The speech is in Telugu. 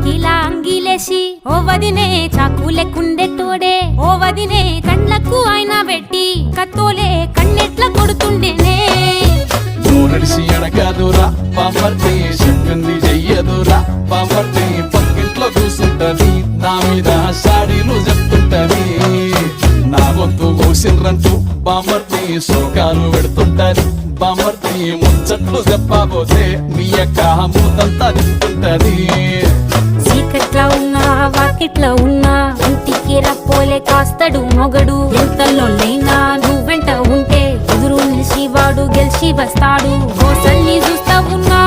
అంగిలా అంగిలేసి ఓ వదినే చాకులెక్కుండే తోడే ఓ వదినే కండ్లకు ఆయన పెట్టి కత్తోలే కన్నెట్ల కొడుతుండేనే నడిసి అడగదురా పాపర్తి చెప్పింది చెయ్యదురా పాపర్తి పక్కింట్లో కూసుంటది నా మీద సాడీలు చెప్తుంటది నా గొంతు కూసిండ్రంటూ బామర్తి శోకాలు పెడుతుంటది బామర్తి ముచ్చట్లు చెప్పబోతే మీ యొక్క మూతంతా తింటుంటది చీకట్లా ఉన్నా వాకిట్లా ఉన్నా ఇంటికి రప్పోలే కాస్తడు మొగడు ఎంతలోనైనా నువ్వెంట ఉంటే ఎదురు నిలిచి వాడు గెలిచి వస్తాడు గోసల్ని చూస్తా ఉన్నా